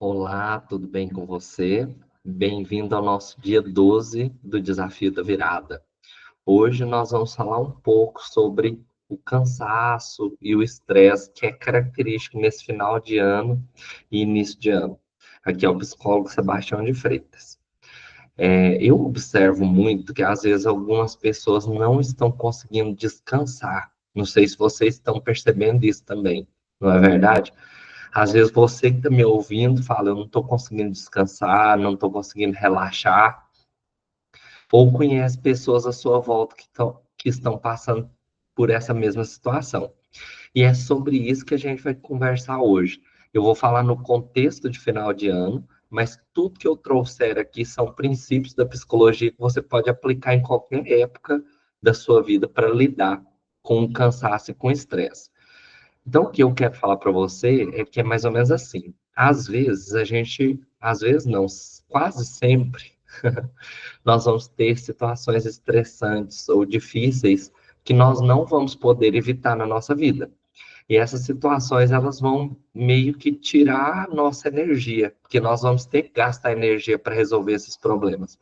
Olá, tudo bem com você? Bem-vindo ao nosso dia 12 do Desafio da Virada. Hoje nós vamos falar um pouco sobre o cansaço e o estresse que é característico nesse final de ano e início de ano. Aqui é o psicólogo Sebastião de Freitas. Eu observo muito que às vezes algumas pessoas não estão conseguindo descansar. Não sei se vocês estão percebendo isso também, não é verdade? Às vezes você que está me ouvindo fala, eu não estou conseguindo descansar, não estou conseguindo relaxar, ou conhece pessoas à sua volta que estão passando por essa mesma situação. E é sobre isso que a gente vai conversar hoje. Eu vou falar no contexto de final de ano, mas tudo que eu trouxer aqui são princípios da psicologia que você pode aplicar em qualquer época da sua vida para lidar com o cansaço e com o estresse. Então, o que eu quero falar para você é que é mais ou menos assim. Às vezes não, quase sempre, nós vamos ter situações estressantes ou difíceis que nós não vamos poder evitar na nossa vida. E essas situações, elas vão meio que tirar a nossa energia, porque nós vamos ter que gastar energia para resolver esses problemas.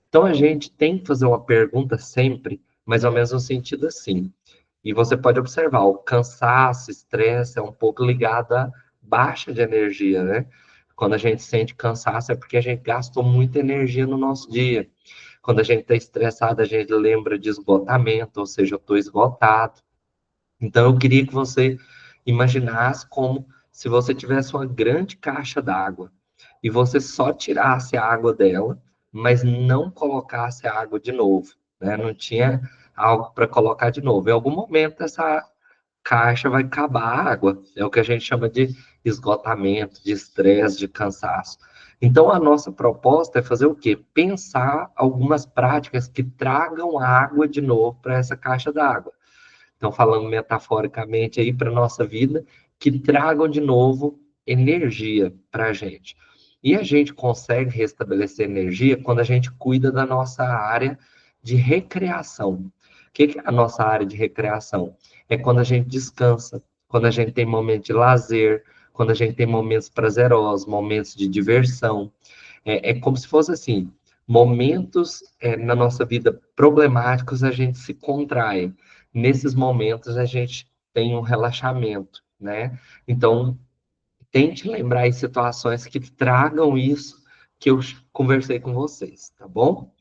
Então, a gente tem que fazer uma pergunta sempre, mais ou menos no sentido assim. E você pode observar, o cansaço, estresse é um pouco ligado à baixa de energia, né? Quando a gente sente cansaço é porque a gente gastou muita energia no nosso dia. Quando a gente está estressado, a gente lembra de esgotamento, ou seja, eu estou esgotado. Então, eu queria que você imaginasse como se você tivesse uma grande caixa d'água e você só tirasse a água dela, mas não colocasse a água de novo, né? Não tinha algo para colocar de novo. Em algum momento, essa caixa vai acabar a água. É o que a gente chama de esgotamento, de estresse, de cansaço. Então, a nossa proposta é fazer o quê? Pensar algumas práticas que tragam água de novo para essa caixa d'água. Então, falando metaforicamente aí para a nossa vida, que tragam de novo energia para a gente. E a gente consegue restabelecer energia quando a gente cuida da nossa área de recreação. O que é a nossa área de recreação? É quando a gente descansa, quando a gente tem momentos de lazer, quando a gente tem momentos prazerosos, momentos de diversão. É como se fosse assim, momentos na nossa vida problemáticos a gente se contrai. Nesses momentos a gente tem um relaxamento, né? Então, tente lembrar em situações que tragam isso que eu conversei com vocês, tá bom?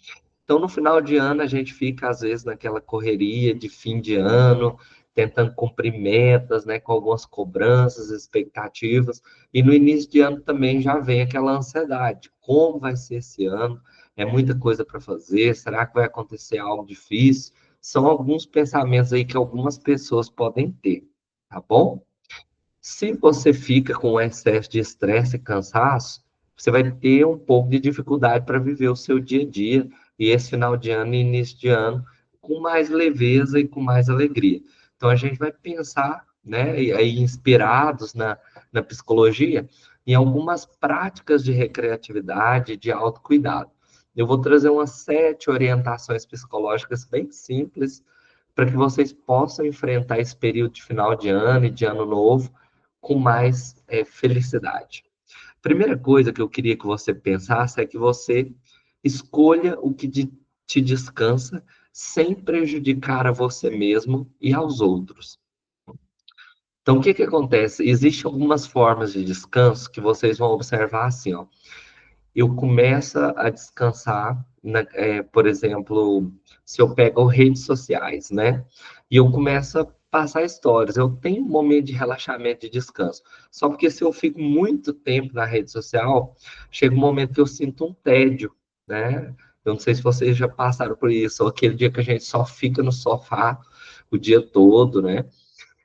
Então, no final de ano, a gente fica, às vezes, naquela correria de fim de ano, tentando cumprir metas, né, com algumas cobranças, expectativas, e no início de ano também já vem aquela ansiedade. Como vai ser esse ano? É muita coisa para fazer? Será que vai acontecer algo difícil? São alguns pensamentos aí que algumas pessoas podem ter, tá bom? Se você fica com excesso de estresse e cansaço, você vai ter um pouco de dificuldade para viver o seu dia a dia e esse final de ano e início de ano com mais leveza e com mais alegria. Então a gente vai pensar, né, e aí inspirados na psicologia, em algumas práticas de recreatividade, de autocuidado. Eu vou trazer umas 7 orientações psicológicas bem simples para que vocês possam enfrentar esse período de final de ano e de ano novo com mais felicidade. Primeira coisa que eu queria que você pensasse é que você escolha o que te descansa sem prejudicar a você mesmo e aos outros. Então, o que que acontece? Existem algumas formas de descanso que vocês vão observar assim, ó. Eu começo a descansar, por exemplo, se eu pego redes sociais, né? E eu começo a passar histórias. Eu tenho um momento de relaxamento, de descanso. Só porque se eu fico muito tempo na rede social, chega um momento que eu sinto um tédio, né? Eu não sei se vocês já passaram por isso, ou aquele dia que a gente só fica no sofá o dia todo, né?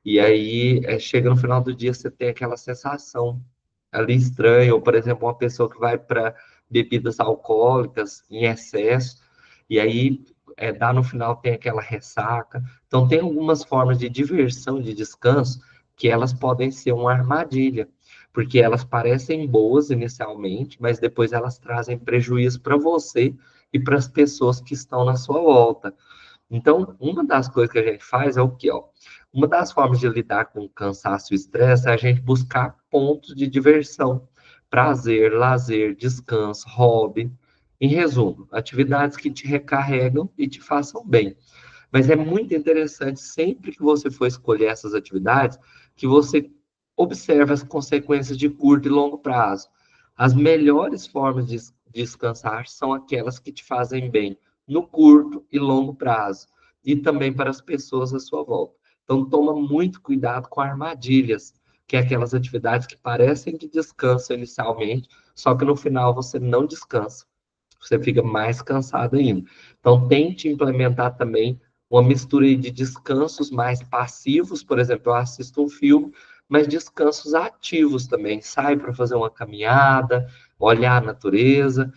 E aí, chega no final do dia, você tem aquela sensação ali estranha, ou, por exemplo, uma pessoa que vai para bebidas alcoólicas em excesso, e aí dá no final, tem aquela ressaca. Então, tem algumas formas de diversão, de descanso, que elas podem ser uma armadilha, porque elas parecem boas inicialmente, mas depois elas trazem prejuízo para você e para as pessoas que estão na sua volta. Então, uma das coisas que a gente faz é o quê, ó? Uma das formas de lidar com o cansaço e o estresse é a gente buscar pontos de diversão. prazer, lazer, descanso, hobby. Em resumo, atividades que te recarregam e te façam bem. Mas é muito interessante, sempre que você for escolher essas atividades, que você observe as consequências de curto e longo prazo. As melhores formas de descansar são aquelas que te fazem bem no curto e longo prazo, e também para as pessoas à sua volta. Então, toma muito cuidado com armadilhas, que é aquelas atividades que parecem de descanso inicialmente, só que no final você não descansa, você fica mais cansado ainda. Então, tente implementar também uma mistura de descansos mais passivos, por exemplo, eu assisto um filme, mas descansos ativos também. Sai para fazer uma caminhada, olhar a natureza.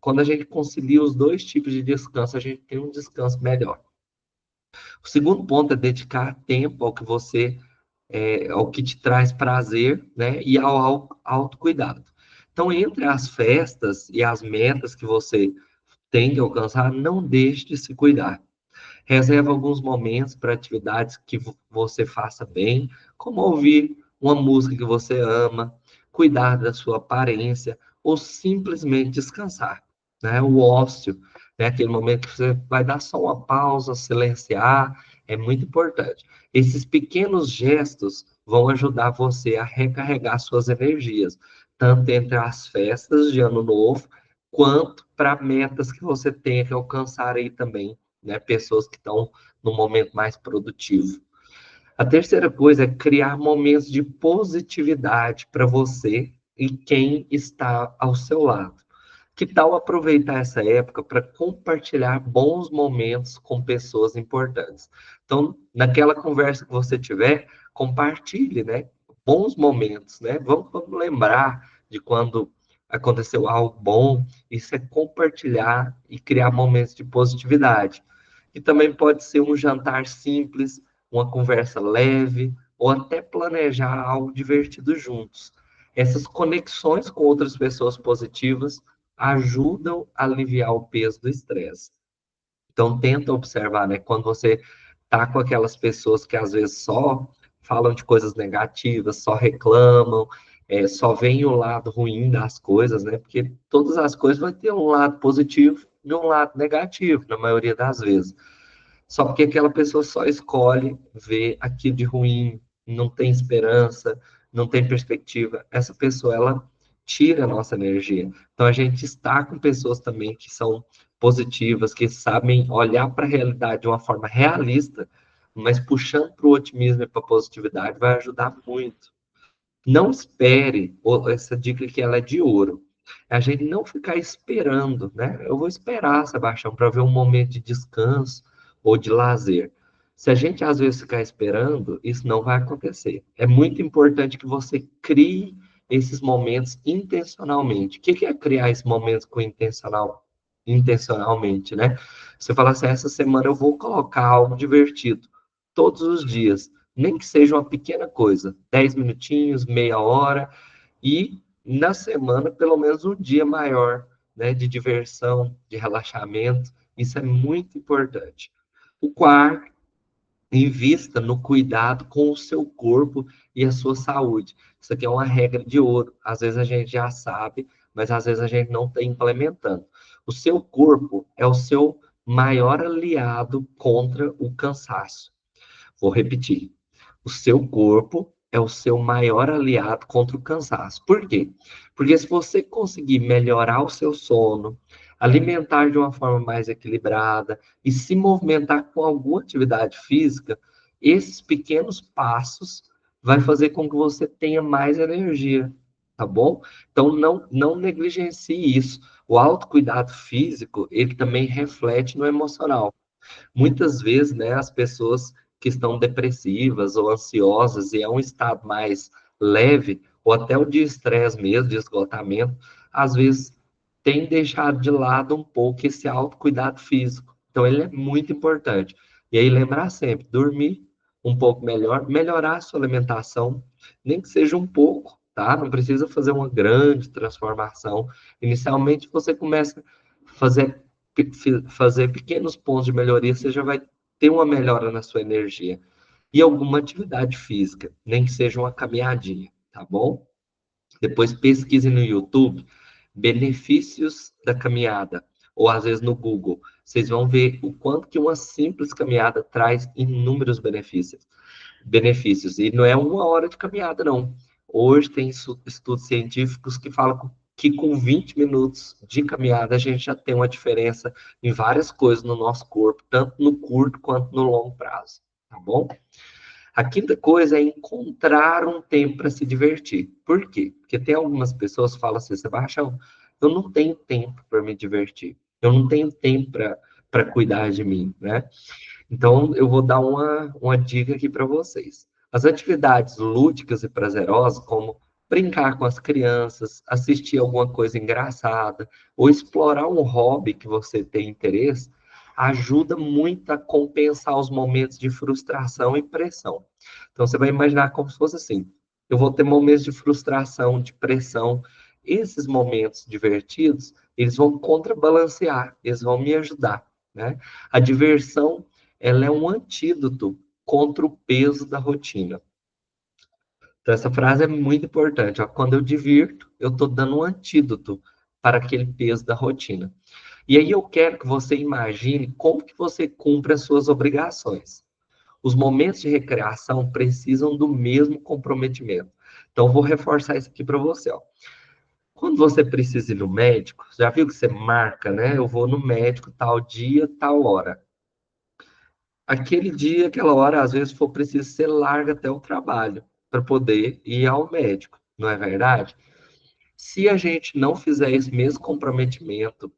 Quando a gente concilia os dois tipos de descanso, a gente tem um descanso melhor. O segundo ponto é dedicar tempo ao que você, ao que te traz prazer, né? E ao autocuidado. Então, entre as festas e as metas que você tem que alcançar, não deixe de se cuidar. Reserve alguns momentos para atividades que você faça bem, como ouvir uma música que você ama, cuidar da sua aparência ou simplesmente descansar, né? O ócio, né? Aquele momento que você vai dar só uma pausa, silenciar, é muito importante. Esses pequenos gestos vão ajudar você a recarregar suas energias, tanto entre as festas de Ano Novo, quanto para metas que você tenha que alcançar aí também, né? Pessoas que estão no momento mais produtivo. A terceira coisa é criar momentos de positividade para você e quem está ao seu lado. Que tal aproveitar essa época para compartilhar bons momentos com pessoas importantes? Então, naquela conversa que você tiver, compartilhe, né? Bons momentos, né? Vamos lembrar de quando aconteceu algo bom. Isso é compartilhar e criar momentos de positividade. E também pode ser um jantar simples, uma conversa leve, ou até planejar algo divertido juntos. Essas conexões com outras pessoas positivas ajudam a aliviar o peso do estresse. Então, tenta observar, né? Quando você tá com aquelas pessoas que às vezes só falam de coisas negativas, só reclamam, só veem o lado ruim das coisas, né? Porque todas as coisas vão ter um lado positivo e um lado negativo, na maioria das vezes. Só porque aquela pessoa só escolhe ver aquilo de ruim, não tem esperança, não tem perspectiva. Essa pessoa, ela tira a nossa energia. Então, a gente está com pessoas também que são positivas, que sabem olhar para a realidade de uma forma realista, mas puxando para o otimismo e para a positividade vai ajudar muito. Não espere, essa dica que ela é de ouro. A gente não ficar esperando, né? Eu vou esperar, Sebastião, para ver um momento de descanso ou de lazer. Se a gente às vezes ficar esperando, isso não vai acontecer. É muito importante que você crie esses momentos intencionalmente. O que é criar esses momentos com intencionalmente, né? Você fala assim, essa semana eu vou colocar algo divertido todos os dias, nem que seja uma pequena coisa, 10 minutinhos, meia hora, e na semana, pelo menos um dia maior, né, de diversão, de relaxamento. Isso é muito importante. O quarto, invista no cuidado com o seu corpo e a sua saúde. Isso aqui é uma regra de ouro. Às vezes a gente já sabe, mas às vezes a gente não está implementando. O seu corpo é o seu maior aliado contra o cansaço. Vou repetir. O seu corpo é o seu maior aliado contra o cansaço. Por quê? Porque se você conseguir melhorar o seu sono, alimentar de uma forma mais equilibrada e se movimentar com alguma atividade física, esses pequenos passos vai fazer com que você tenha mais energia, tá bom? Então não negligencie isso. O autocuidado físico, ele também reflete no emocional. Muitas vezes, né, as pessoas que estão depressivas ou ansiosas e é um estado mais leve, ou até o de estresse mesmo, de esgotamento, às vezes tem deixado de lado um pouco esse autocuidado físico. Então, ele é muito importante. E aí, lembrar sempre, dormir um pouco melhor, melhorar a sua alimentação, nem que seja um pouco, tá? Não precisa fazer uma grande transformação. Inicialmente, você começa a fazer pequenos pontos de melhoria, você já vai ter uma melhora na sua energia. E alguma atividade física, nem que seja uma caminhadinha, tá bom? Depois pesquise no YouTube benefícios da caminhada, ou às vezes no Google. Vocês vão ver o quanto que uma simples caminhada traz inúmeros benefícios. E não é 1 hora de caminhada, não. Hoje tem estudos científicos que falam que com 20 minutos de caminhada a gente já tem uma diferença em várias coisas no nosso corpo, tanto no curto quanto no longo prazo, tá bom? A quinta coisa é encontrar um tempo para se divertir. Por quê? Porque tem algumas pessoas que falam assim, Sebastião, eu não tenho tempo para me divertir. Eu não tenho tempo para cuidar de mim, né? Então, eu vou dar uma dica aqui para vocês. As atividades lúdicas e prazerosas, como brincar com as crianças, assistir alguma coisa engraçada, ou explorar um hobby que você tem interesse, ajuda muito a compensar os momentos de frustração e pressão. Então, você vai imaginar como se fosse assim: eu vou ter momentos de frustração, de pressão. Esses momentos divertidos, eles vão contrabalancear, eles vão me ajudar, né? A diversão, ela é um antídoto contra o peso da rotina. Então, essa frase é muito importante. Ó. Quando eu divirto, eu estou dando um antídoto para aquele peso da rotina. E aí eu quero que você imagine como que você cumpre as suas obrigações. Os momentos de recreação precisam do mesmo comprometimento. Então, vou reforçar isso aqui para você. Ó. Quando você precisa ir no médico, já viu que você marca, né? Eu vou no médico tal dia, tal hora. Aquele dia, aquela hora, às vezes for preciso, você larga até o trabalho para poder ir ao médico, não é verdade? Se a gente não fizer esse mesmo comprometimento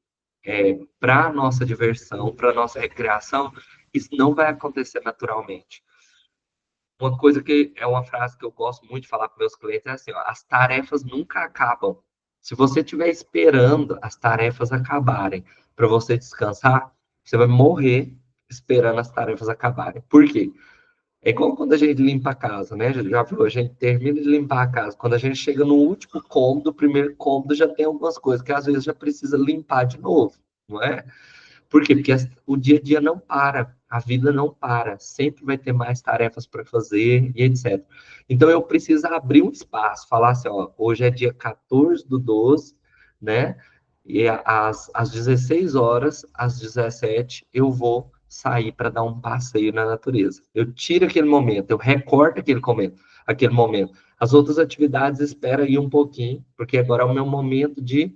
para a nossa diversão, para a nossa recreação, isso não vai acontecer naturalmente. Uma coisa que é uma frase que eu gosto muito de falar para meus clientes é assim, ó, as tarefas nunca acabam. Se você estiver esperando as tarefas acabarem para você descansar, você vai morrer esperando as tarefas acabarem. Por quê? É igual quando a gente limpa a casa, né? Já viu? A gente termina de limpar a casa. Quando a gente chega no último cômodo, o primeiro cômodo já tem algumas coisas que às vezes já precisa limpar de novo, não é? Por quê? Porque o dia a dia não para, a vida não para, sempre vai ter mais tarefas para fazer e etc. Então eu preciso abrir um espaço, falar assim, ó, hoje é dia 14/12, né? E às 16 horas, às 17, eu vou sair para dar um passeio na natureza. Eu tiro aquele momento, eu recorto aquele momento. As outras atividades esperam aí um pouquinho, porque agora é o meu momento de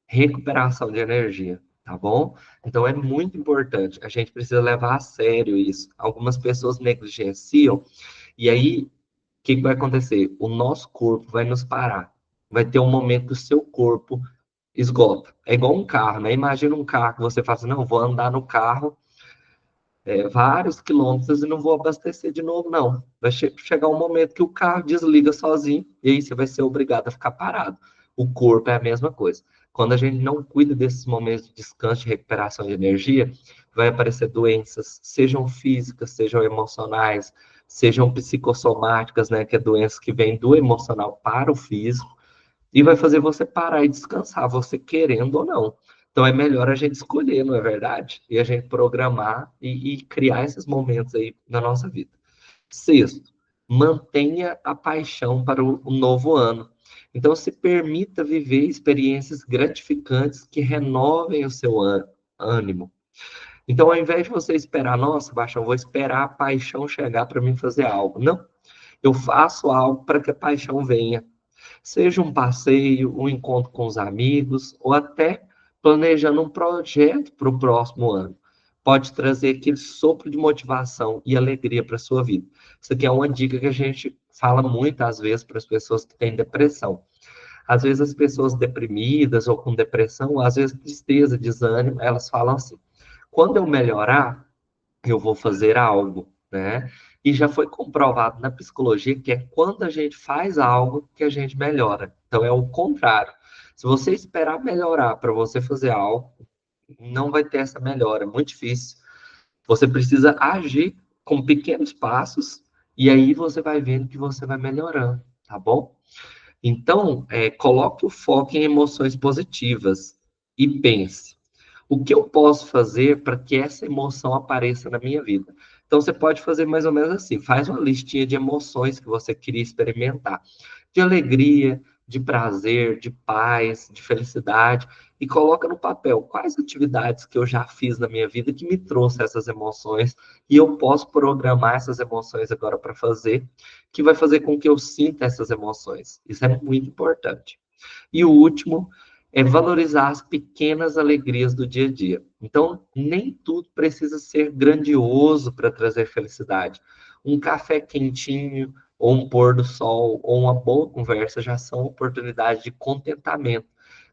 recuperação de energia, tá bom? Então é muito importante, a gente precisa levar a sério isso. Algumas pessoas negligenciam, e aí o que vai acontecer? O nosso corpo vai nos parar. Vai ter um momento que o seu corpo esgota. É igual um carro, né? Imagina um carro que você fala assim, não, vou andar no carro vários quilômetros e não vou abastecer de novo, não. Vai chegar um momento que o carro desliga sozinho e aí você vai ser obrigado a ficar parado. O corpo é a mesma coisa. Quando a gente não cuida desses momentos de descanso, de recuperação de energia, vai aparecer doenças, sejam físicas, sejam emocionais, sejam psicossomáticas, né, que é doenças que vêm do emocional para o físico, e vai fazer você parar e descansar, você querendo ou não. Então é melhor a gente escolher, não é verdade? E a gente programar e criar esses momentos aí na nossa vida. Sexto, mantenha a paixão para o novo ano. Então se permita viver experiências gratificantes que renovem o seu ânimo. Então, ao invés de você esperar, nossa, Baixão, eu vou esperar a paixão chegar para mim fazer algo. Não, eu faço algo para que a paixão venha. Seja um passeio, um encontro com os amigos, ou até planejando um projeto para o próximo ano. Pode trazer aquele sopro de motivação e alegria para a sua vida. Isso aqui é uma dica que a gente fala muitas vezes para as pessoas que têm depressão. Às vezes as pessoas deprimidas ou com depressão, às vezes tristeza, desânimo, elas falam assim: quando eu melhorar, eu vou fazer algo, né? E já foi comprovado na psicologia que é quando a gente faz algo que a gente melhora. Então é o contrário. Se você esperar melhorar para você fazer algo, não vai ter essa melhora, é muito difícil. Você precisa agir com pequenos passos e aí você vai vendo que você vai melhorando, tá bom? Então, coloque o foco em emoções positivas e pense: o que eu posso fazer para que essa emoção apareça na minha vida? Então, você pode fazer mais ou menos assim: faz uma listinha de emoções que você queria experimentar. de alegria, de prazer, de paz, de felicidade, e coloca no papel quais atividades que eu já fiz na minha vida que me trouxe essas emoções, e eu posso programar essas emoções agora para fazer, que vai fazer com que eu sinta essas emoções. Isso é muito importante. E o último é valorizar as pequenas alegrias do dia a dia. Então, nem tudo precisa ser grandioso para trazer felicidade. Um café quentinho, ou um pôr do sol, ou uma boa conversa já são oportunidades de contentamento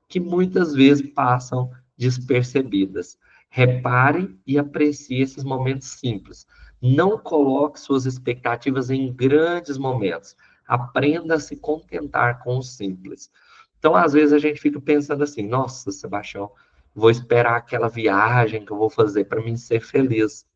que muitas vezes passam despercebidas. Repare e aprecie esses momentos simples. Não coloque suas expectativas em grandes momentos. Aprenda a se contentar com o simples. Então, às vezes, a gente fica pensando assim: nossa, Sebastião, vou esperar aquela viagem que eu vou fazer para mim ser feliz.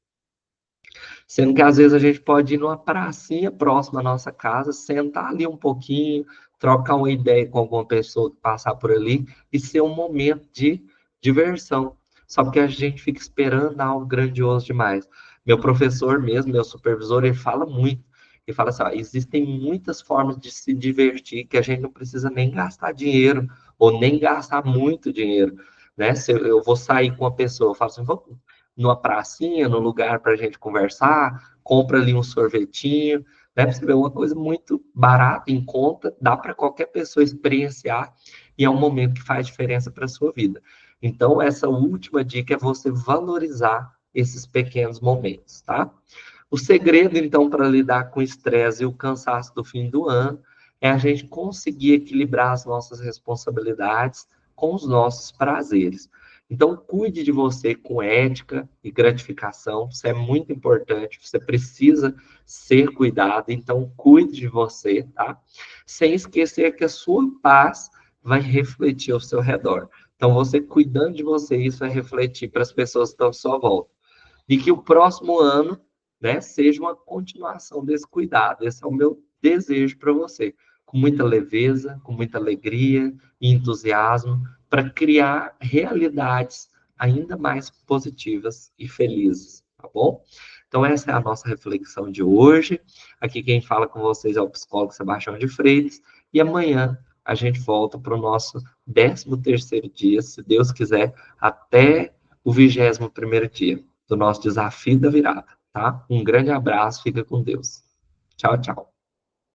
Sendo que às vezes a gente pode ir numa pracinha próxima à nossa casa, sentar ali um pouquinho, trocar uma ideia com alguma pessoa que passar por ali e ser um momento de diversão. Só que a gente fica esperando algo grandioso demais. Meu professor mesmo, meu supervisor, ele fala muito. Ele fala assim, ó, existem muitas formas de se divertir que a gente não precisa nem gastar dinheiro ou nem gastar muito dinheiro, né? Se eu vou sair com uma pessoa, eu falo assim, vamos numa pracinha, num lugar para a gente conversar, compra ali um sorvetinho, né? Para você ver uma coisa muito barata, em conta, dá para qualquer pessoa experienciar e é um momento que faz diferença para a sua vida. Então, essa última dica é você valorizar esses pequenos momentos, tá? O segredo, então, para lidar com o estresse e o cansaço do fim do ano é a gente conseguir equilibrar as nossas responsabilidades com os nossos prazeres. Então, cuide de você com ética e gratificação, isso é muito importante, você precisa ser cuidado, então cuide de você, tá? Sem esquecer que a sua paz vai refletir ao seu redor. Então, você cuidando de você, isso vai refletir para as pessoas que estão à sua volta. E que o próximo ano, né, seja uma continuação desse cuidado. Esse é o meu desejo para você, com muita leveza, com muita alegria e entusiasmo, para criar realidades ainda mais positivas e felizes, tá bom? Então, essa é a nossa reflexão de hoje. Aqui quem fala com vocês é o psicólogo Sebastião de Freitas, e amanhã a gente volta para o nosso 13º dia, se Deus quiser, até o 21º dia do nosso desafio da virada, tá? Um grande abraço, fica com Deus. Tchau, tchau.